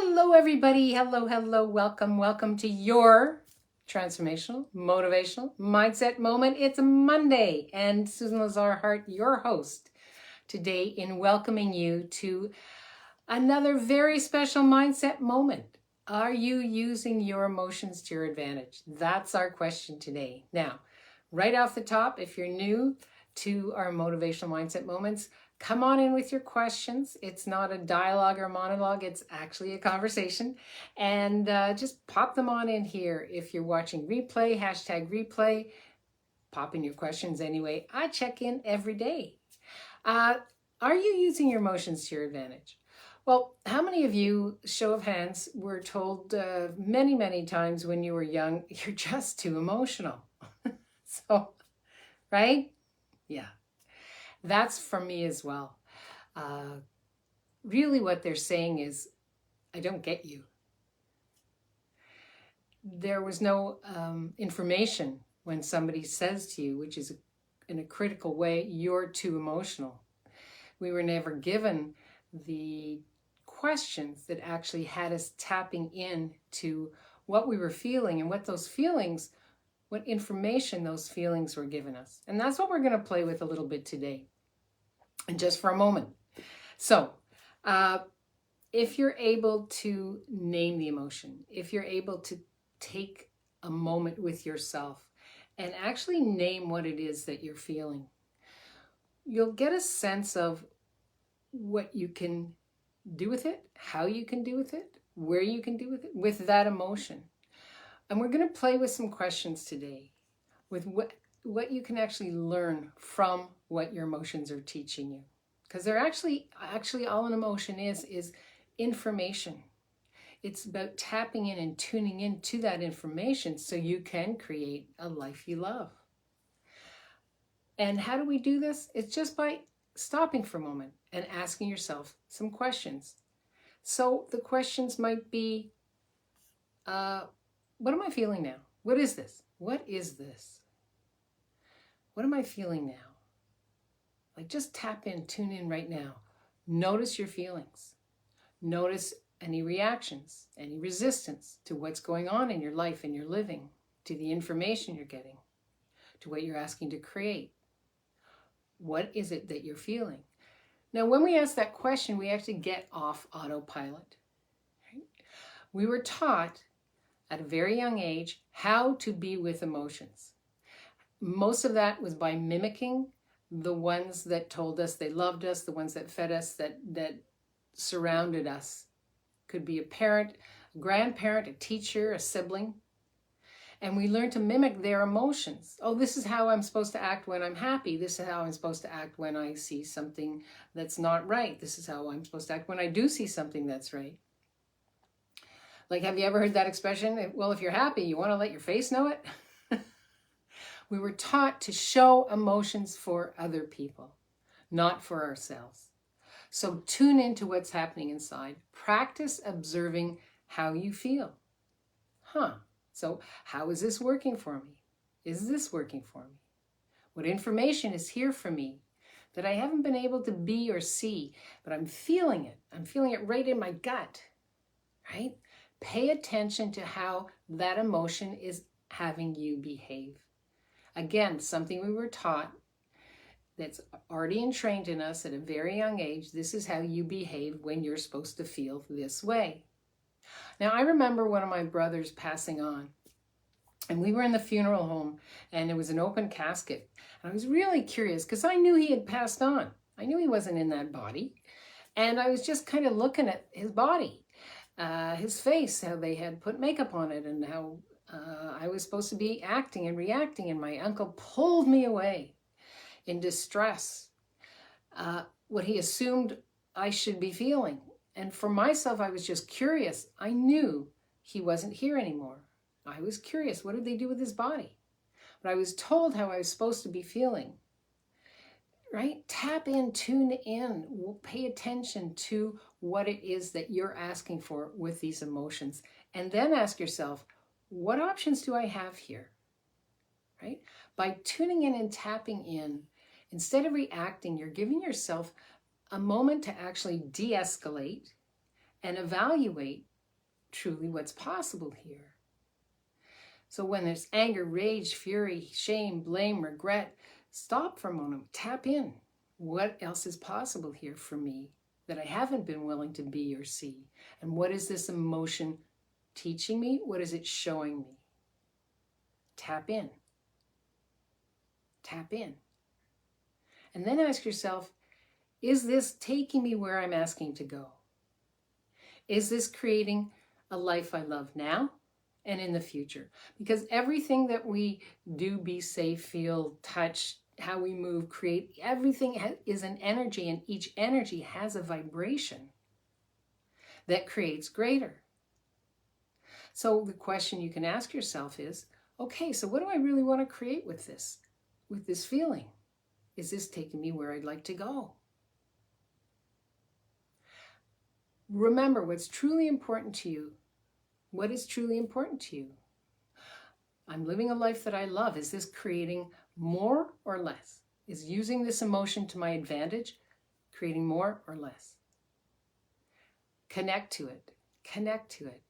Hello, everybody. Hello. Welcome to your transformational, motivational mindset moment. It's Monday, and Susan Lazar Hart, your host, today in welcoming you to another very special mindset moment. Are you using your emotions to your advantage? That's our question today. Now, right off the top, if you're new to our motivational mindset moments, come on in with your questions. It's not a dialogue or monologue, it's actually a conversation. And just pop them on in here. If you're watching replay, #replay, pop in your questions anyway. I check in every day. Are you using your emotions to your advantage? Well, how many of you, show of hands, were told many times when you were young, you're just too emotional? So, right? Yeah. That's for me as well. Really what they're saying is, I don't get you. There was no information when somebody says to you, which is in a critical way, you're too emotional. We were never given the questions that actually had us tapping in to what we were feeling and what those feelings, what information those feelings were giving us. And that's what we're going to play with a little bit today. And just for a moment. So, if you're able to name the emotion, if you're able to take a moment with yourself and actually name what it is that you're feeling, you'll get a sense of what you can do with it, how you can do with it, where you can do with it, with that emotion. And we're going to play with some questions today with what you can actually learn from what your emotions are teaching you. Because they're actually all an emotion is information. It's about tapping in and tuning in to that information so you can create a life you love. And how do we do this? It's just by stopping for a moment and asking yourself some questions. So the questions might be, what am I feeling now? What is this? What is this? What am I feeling now? Like, just tap in, tune in right now. Notice your feelings. Notice any reactions, any resistance to what's going on in your life and your living, to the information you're getting, to what you're asking to create. What is it that you're feeling? Now, when we ask that question, we actually get off autopilot. Right? We were taught at a very young age how to be with emotions. Most of that was by mimicking the ones that told us they loved us, the ones that fed us, that surrounded us. Could be a parent, a grandparent, a teacher, a sibling. And we learn to mimic their emotions. Oh, this is how I'm supposed to act when I'm happy. This is how I'm supposed to act when I see something that's not right. This is how I'm supposed to act when I do see something that's right. Like, have you ever heard that expression? Well, if you're happy, you want to let your face know it? We were taught to show emotions for other people, not for ourselves. So tune into what's happening inside. Practice observing how you feel. So how is this working for me? Is this working for me? What information is here for me that I haven't been able to be or see, but I'm feeling it. I'm feeling it right in my gut, right? Pay attention to how that emotion is having you behave. Again, something we were taught that's already entrained in us at a very young age. This is how you behave when you're supposed to feel this way. Now, I remember one of my brothers passing on, and we were in the funeral home, and it was an open casket. And I was really curious because I knew he had passed on. I knew he wasn't in that body. And I was just kind of looking at his body, his face, how they had put makeup on it, and how I was supposed to be acting and reacting. And my uncle pulled me away in distress, what he assumed I should be feeling. And for myself, I was just curious. I knew he wasn't here anymore. I was curious, what did they do with his body? But I was told how I was supposed to be feeling, right? Tap in, tune in, pay attention to what it is that you're asking for with these emotions. And then ask yourself, what options do I have here, right? By tuning in and tapping in, instead of reacting, you're giving yourself a moment to actually de-escalate and evaluate truly what's possible here. So when there's anger, rage, fury, shame, blame, regret, stop for a moment, tap in. What else is possible here for me that I haven't been willing to be or see? And what is this emotion teaching me? What is it showing me? Tap in. Tap in. And then ask yourself, is this taking me where I'm asking to go? Is this creating a life I love now and in the future? Because everything that we do, be safe, feel, touch, how we move, create, everything is an energy, and each energy has a vibration that creates greater. So the question you can ask yourself is, okay, so what do I really want to create with this feeling? Is this taking me where I'd like to go? Remember what's truly important to you. What is truly important to you? I'm living a life that I love. Is this creating more or less? Is using this emotion to my advantage creating more or less? Connect to it. Connect to it.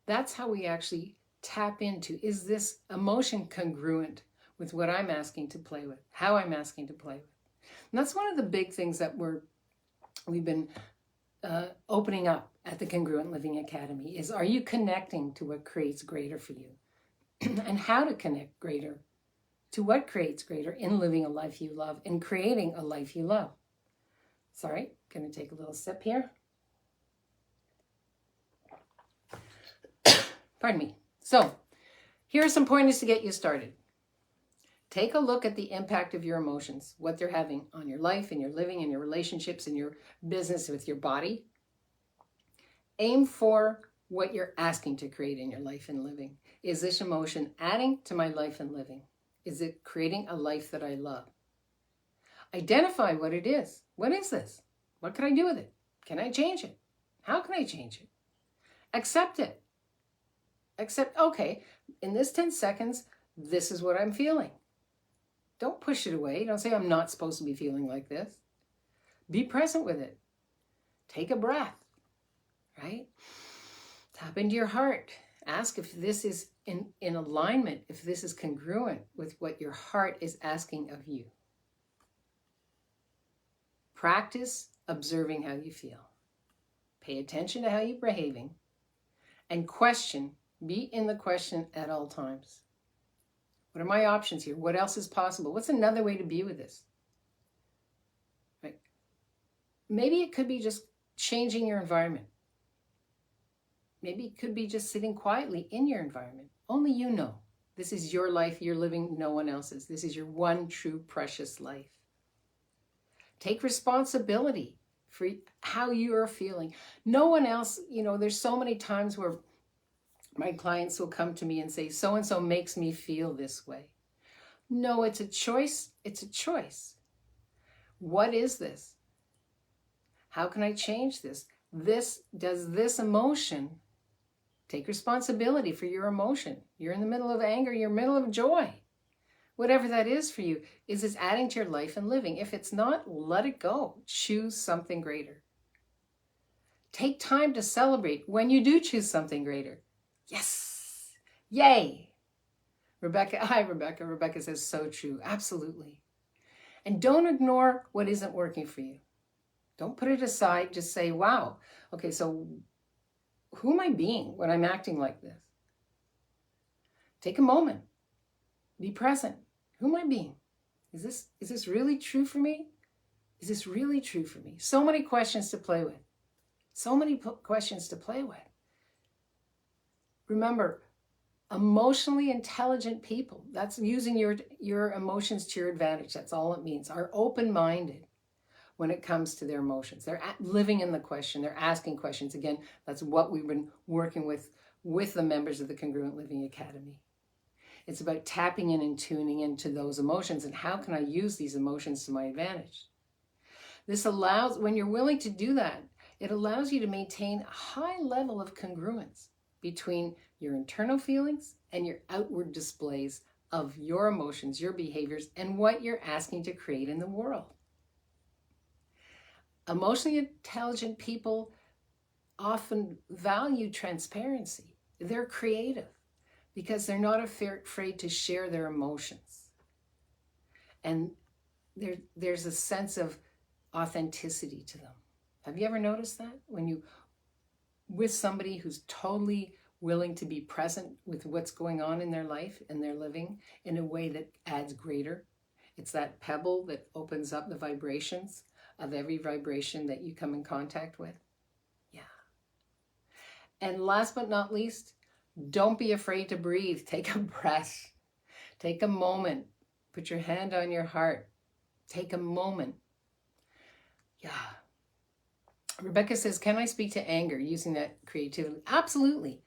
That's how we actually tap into, is this emotion congruent with what I'm asking to play with, how I'm asking to play with? And that's one of the big things that we've been opening up at the Congruent Living Academy is, are you connecting to what creates greater for you? And how to connect greater to what creates greater in living a life you love and creating a life you love. Sorry, going to take a little sip here. Pardon me. So here are some pointers to get you started. Take a look at the impact of your emotions, what they're having on your life, in your living, in your relationships, in your business, with your body. Aim for what you're asking to create in your life and living. Is this emotion adding to my life and living? Is it creating a life that I love? Identify what it is. What is this? What can I do with it? Can I change it? How can I change it? Accept it. Accept, okay, in this 10 seconds, this is what I'm feeling. Don't push it away. Don't say I'm not supposed to be feeling like this. Be present with it. Take a breath, right? Tap into your heart. Ask if this is in alignment, if this is congruent with what your heart is asking of you. Practice observing how you feel. Pay attention to how you're behaving, and question, be in the question at all times. What are my options here? What else is possible? What's another way to be with this? Right? Maybe it could be just changing your environment. Maybe it could be just sitting quietly in your environment. Only you know. This is your life you're living, no one else's. This is your one true precious life. Take responsibility for how you are feeling. No one else, there's so many times where my clients will come to me and say, so-and-so makes me feel this way. No, it's a choice. It's a choice. What is this? How can I change this? Does this emotion, take responsibility for your emotion. You're in the middle of anger, you're in the middle of joy. Whatever that is for you, is this adding to your life and living? If it's not, let it go. Choose something greater. Take time to celebrate when you do choose something greater. Yes! Yay! Hi, Rebecca. Rebecca says, so true. Absolutely. And don't ignore what isn't working for you. Don't put it aside. Just say, wow, okay, so who am I being when I'm acting like this? Take a moment. Be present. Who am I being? Is this really true for me? Is this really true for me? So many questions to play with. So many questions to play with. Remember, emotionally intelligent people, that's using your emotions to your advantage. That's all it means. Are open-minded when it comes to their emotions. They're living in the question. They're asking questions. Again, that's what we've been working with the members of the Congruent Living Academy. It's about tapping in and tuning into those emotions, and how can I use these emotions to my advantage? This allows, when you're willing to do that, it allows you to maintain a high level of congruence between your internal feelings and your outward displays of your emotions, your behaviors, and what you're asking to create in the world. Emotionally intelligent people often value transparency. They're creative because they're not afraid to share their emotions. And there's a sense of authenticity to them. Have you ever noticed that? When you with somebody who's totally willing to be present with what's going on in their life and their living in a way that adds greater. It's that pebble that opens up the vibrations of every vibration that you come in contact with. Yeah. And last but not least, don't be afraid to breathe. Take a breath. Take a moment. Put your hand on your heart. Take a moment. Yeah. Rebecca says, can I speak to anger using that creativity? Absolutely.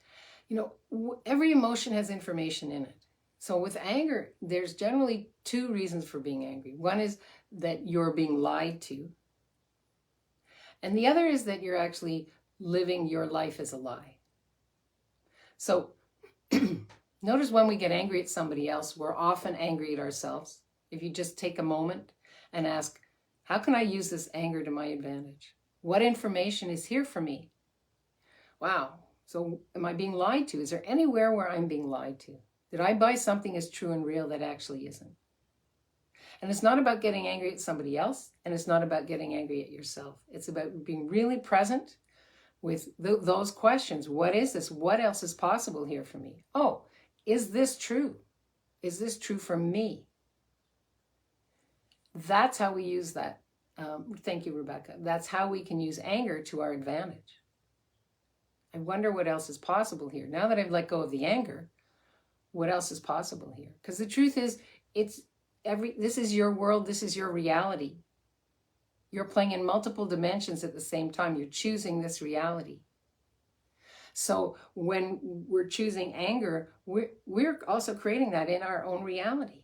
You know, every emotion has information in it. So with anger, there's generally two reasons for being angry. One is that you're being lied to. And the other is that you're actually living your life as a lie. So notice when we get angry at somebody else, we're often angry at ourselves. If you just take a moment and ask, how can I use this anger to my advantage? What information is here for me? Wow. So am I being lied to? Is there anywhere where I'm being lied to? Did I buy something as true and real that actually isn't? And it's not about getting angry at somebody else, and it's not about getting angry at yourself. It's about being really present with those questions. What is this? What else is possible here for me? Oh, is this true? Is this true for me? That's how we use that. Thank you, Rebecca. That's how we can use anger to our advantage. I wonder what else is possible here. Now that I've let go of the anger, what else is possible here? Because the truth is, this is your world, this is your reality. You're playing in multiple dimensions at the same time. You're choosing this reality. So when we're choosing anger, we're also creating that in our own reality.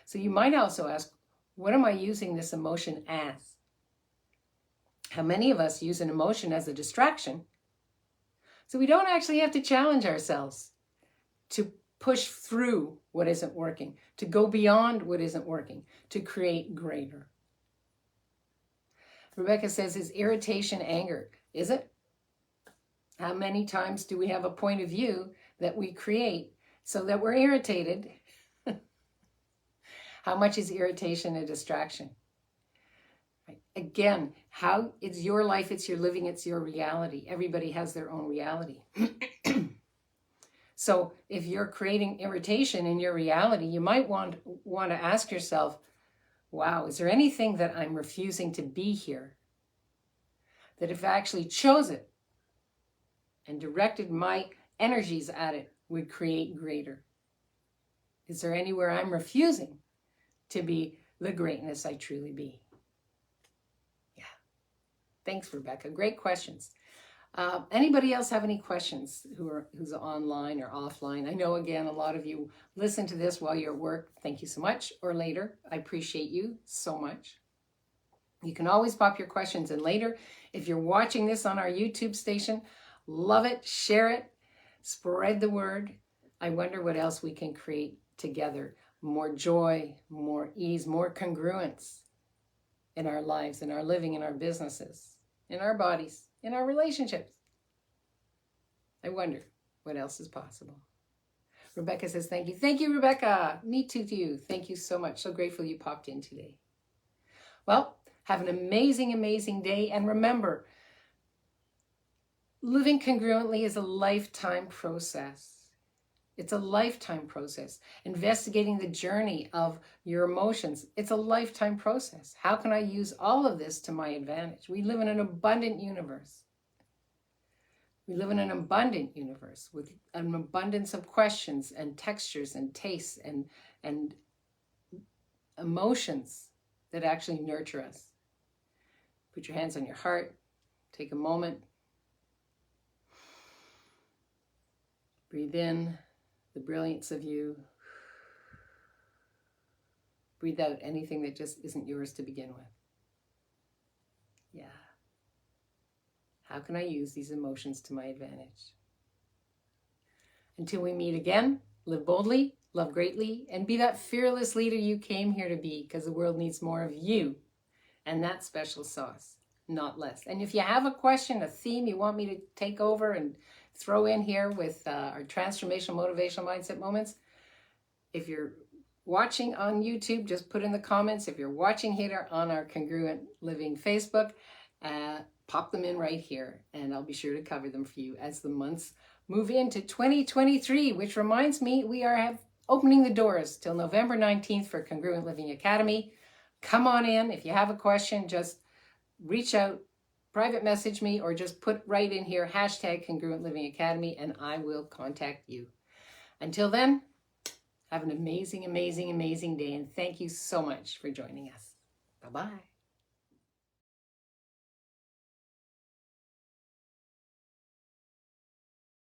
So you might also ask, what am I using this emotion as? How many of us use an emotion as a distraction? So we don't actually have to challenge ourselves to push through what isn't working, to go beyond what isn't working, to create greater. Rebecca says, is irritation anger? Is it? How many times do we have a point of view that we create so that we're irritated? How much is irritation a distraction? Right. Again, how it's your life, it's your living, it's your reality. Everybody has their own reality. So if you're creating irritation in your reality, you might want to ask yourself, wow, is there anything that I'm refusing to be here? That if I actually chose it and directed my energies at it, would create greater? Is there anywhere I'm refusing to be the greatness I truly be? Yeah. Thanks, Rebecca. Great questions. Anybody else have any questions who's online or offline? I know, again, a lot of you listen to this while you're at work. Thank you so much. Or later. I appreciate you so much. You can always pop your questions in later. If you're watching this on our YouTube station, love it, share it, spread the word. I wonder what else we can create together. More joy, more ease, more congruence in our lives, in our living, in our businesses, in our bodies, in our relationships. I wonder what else is possible. Rebecca says, thank you. Thank you, Rebecca. Me too to you. Thank you so much. So grateful you popped in today. Well, have an amazing, amazing day. And remember, living congruently is a lifetime process. It's a lifetime process. Investigating the journey of your emotions, it's a lifetime process. How can I use all of this to my advantage? We live in an abundant universe. We live in an abundant universe with an abundance of questions and textures and tastes and emotions that actually nurture us. Put your hands on your heart. Take a moment. Breathe in the brilliance of you. Breathe out anything that just isn't yours to begin with. Yeah. How can I use these emotions to my advantage? Until we meet again, live boldly, love greatly, and be that fearless leader you came here to be, because the world needs more of you and that special sauce. not less. And if you have a question, a theme you want me to take over and throw in here with our transformational motivational mindset moments, if you're watching on YouTube, just put in the comments. If you're watching here on our Congruent Living Facebook, pop them in right here, and I'll be sure to cover them for you as the months move into 2023, which reminds me we are opening the doors till November 19th for Congruent Living Academy. Come on in. If you have a question, just reach out, private message me, or just put right in here, hashtag Congruent Living Academy, and I will contact you. Until then, have an amazing, amazing, amazing day, and thank you so much for joining us. Bye-bye.